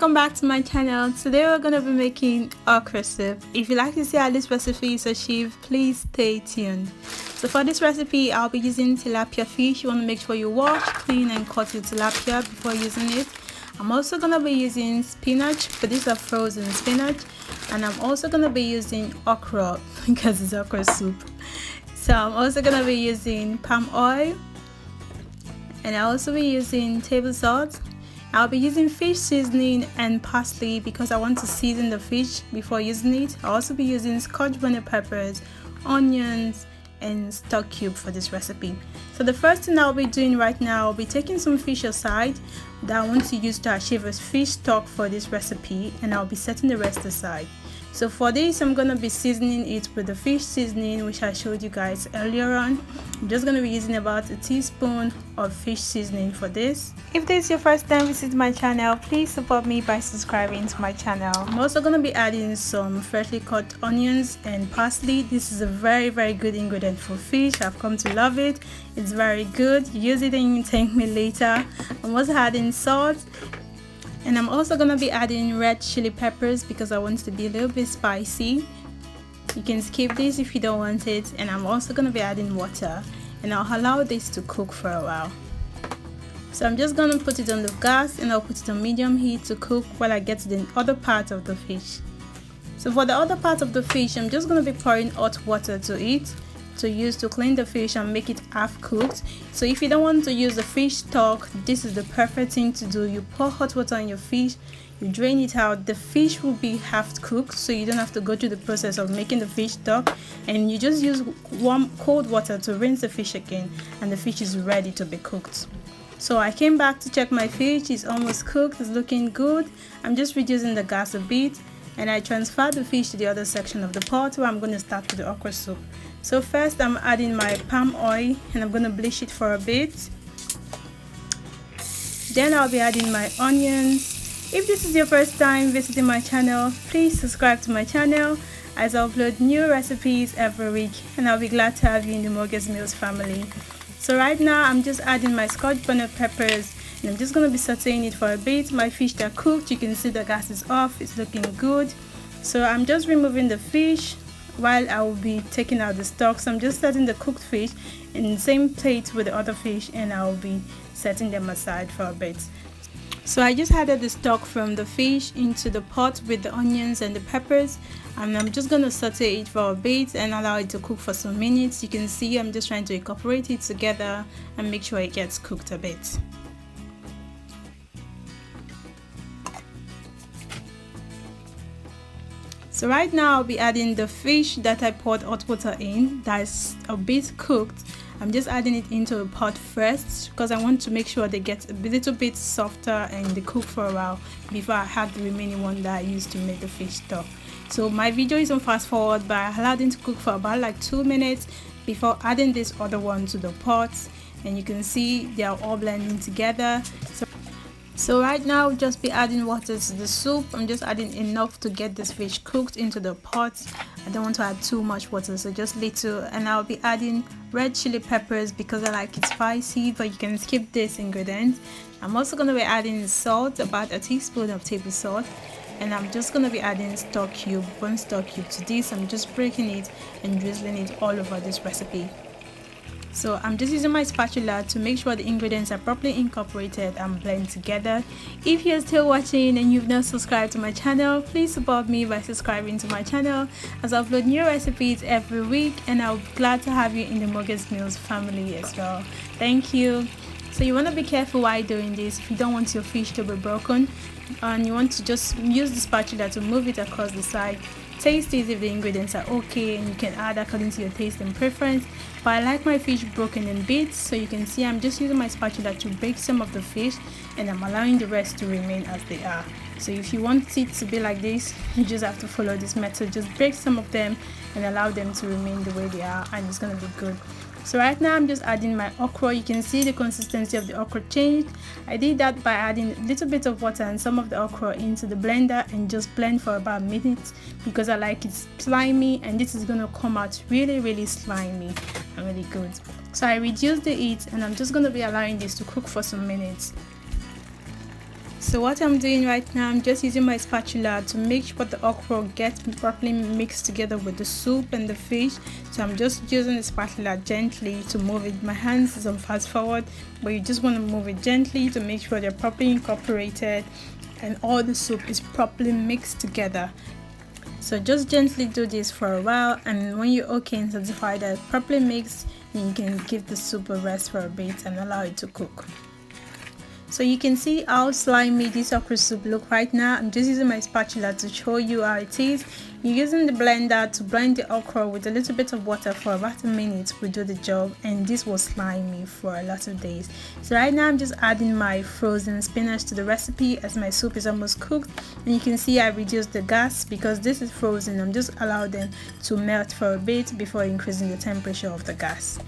welcome back to my channel. Today we're going to be making okra soup. If you like to see how this recipe is achieved, please stay tuned. So for this recipe, I'll be using tilapia fish. You want to make sure you wash, clean and cut your tilapia before using it. I'm also going to be using spinach, but these are frozen spinach. And I'm also going to be using okra because it's okra soup. So I'm also going to be using palm oil. And I'll also be using table salt. I'll be using fish seasoning and parsley because I want to season the fish before using it. I'll also be using Scotch bonnet peppers, onions and stock cube for this recipe. So the first thing I'll be doing right now, I'll be taking some fish aside that I want to use to achieve a fish stock for this recipe, and I'll be setting the rest aside. So for this, I'm going to be seasoning it with the fish seasoning which I showed you guys earlier on. I'm just going to be using about a teaspoon of fish seasoning for this. If this is your first time visiting my channel, please support me by subscribing to my channel. I'm also going to be adding some freshly cut onions and parsley. This is a very good ingredient for fish. I've come to love it. It's very good. Use it and you can thank me later. I'm also adding salt. And I'm also going to be adding red chili peppers because I want it to be a little bit spicy. You can skip this if you don't want it. And I'm also going to be adding water. And I'll allow this to cook for a while. So I'm just going to put it on the gas and I'll put it on medium heat to cook while I get to the other part of the fish. So for the other part of the fish, I'm just going to be pouring hot water to it to use to clean the fish and make it half cooked. So if you don't want to use the fish stock, this is the perfect thing to do. You pour hot water on your fish, you drain it out, the fish will be half cooked, so you don't have to go through the process of making the fish stock, and you just use warm cold water to rinse the fish again and the fish is ready to be cooked. So I came back to check my fish. It's almost cooked, it's looking good. I'm just reducing the gas a bit and I transferred the fish to the other section of the pot where I'm going to start with the okra soup. So first I'm adding my palm oil and I'm going to bleach it for a bit. Then I'll be adding my onions. If this is your first time visiting my channel, please subscribe to my channel as I upload new recipes every week, and I'll be glad to have you in the Morgan's Meals family. So right now I'm just adding my Scotch bonnet peppers and I'm just going to be sauteing it for a bit. My fish are cooked. You can see the gas is off. It's looking good. So I'm just removing the fish while I will be taking out the stock. So I'm just setting the cooked fish in the same plate with the other fish and I will be setting them aside for a bit. So I just added the stock from the fish into the pot with the onions and the peppers, and I'm just going to saute it for a bit and allow it to cook for some minutes. You can see I'm just trying to incorporate it together and make sure it gets cooked a bit. So right now I'll be adding the fish that I poured hot water in that's a bit cooked. I'm just adding it into the pot first because I want to make sure they get a little bit softer and they cook for a while before I add the remaining one that I used to make the fish stock. So my video is on fast forward, but I allowed it to cook for about like 2 minutes before adding this other one to the pot, and you can see they are all blending together. So right now I'll just be adding water to the soup. I'm just adding enough to get this fish cooked into the pot. I don't want to add too much water, so just little. And I'll be adding red chili peppers because I like it spicy, but you can skip this ingredient. I'm also going to be adding salt, about a teaspoon of table salt. And I'm just going to be adding stock cube, 1 stock cube to this. I'm just breaking it and drizzling it all over this recipe. So I'm just using my spatula to make sure the ingredients are properly incorporated and blend together. If you're still watching and you've not subscribed to my channel, please support me by subscribing to my channel as I upload new recipes every week, and I'll be glad to have you in the Morgan's Meals family as well. Thank you. So you want to be careful while doing this. If you don't want your fish to be broken and you want to just use the spatula to move it across the side, taste it if the ingredients are okay, and you can add according to your taste and preference. But I like my fish broken in bits, so you can see I'm just using my spatula to break some of the fish and I'm allowing the rest to remain as they are. So if you want it to be like this, you just have to follow this method. Just break some of them and allow them to remain the way they are, and it's going to be good. So right now I'm just adding my okra. You can see the consistency of the okra changed. I did that by adding a little bit of water and some of the okra into the blender and just blend for about a minute because I like it slimy, and this is going to come out really slimy and really good. So I reduced the heat and I'm just going to be allowing this to cook for some minutes. So what I'm doing right now, I'm just using my spatula to make sure the okra gets properly mixed together with the soup and the fish. So I'm just using the spatula gently to move it. My hands is on fast forward, but you just want to move it gently to make sure they're properly incorporated and all the soup is properly mixed together. So just gently do this for a while, and when you're okay and satisfied that it's properly mixed, then you can give the soup a rest for a bit and allow it to cook. So you can see how slimy this okra soup look right now. I'm just using my spatula to show you how it is. You're using the blender to blend the okra with a little bit of water for about a minute will do the job, and this was slimy for a lot of days. So right now I'm just adding my frozen spinach to the recipe as my soup is almost cooked, and you can see I reduced the gas because this is frozen. I'm just allowing them to melt for a bit before increasing the temperature of the gas.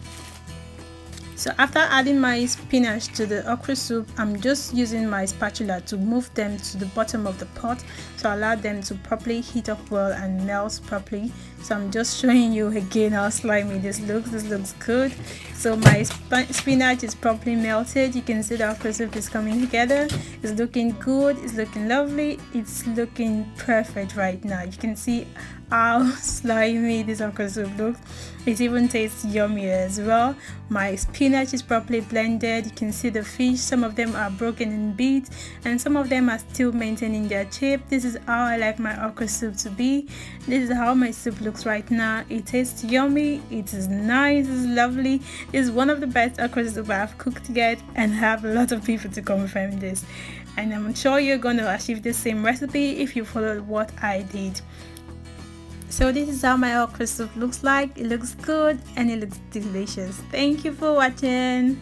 So after adding my spinach to the okra soup, I'm just using my spatula to move them to the bottom of the pot to allow them to properly heat up well and melt properly. So I'm just showing you again how slimy this looks. This looks good. So my spinach is properly melted. You can see the okra soup is coming together. It's looking good. It's looking lovely. It's looking perfect right now. You can see how slimy this okra soup looks. It even tastes yummy as well. My spinach is properly blended. You can see the fish, some of them are broken in bits and some of them are still maintaining their shape. This is how I like my okra soup to be. This is how my soup looks right now. It tastes yummy, it is nice, it's lovely. It's one of the best okra soup I've cooked yet, and I have a lot of people to confirm this, and I'm sure you're going to achieve the same recipe if you follow what I did. So this is how my okra soup looks like. It looks good and it looks delicious. Thank you for watching.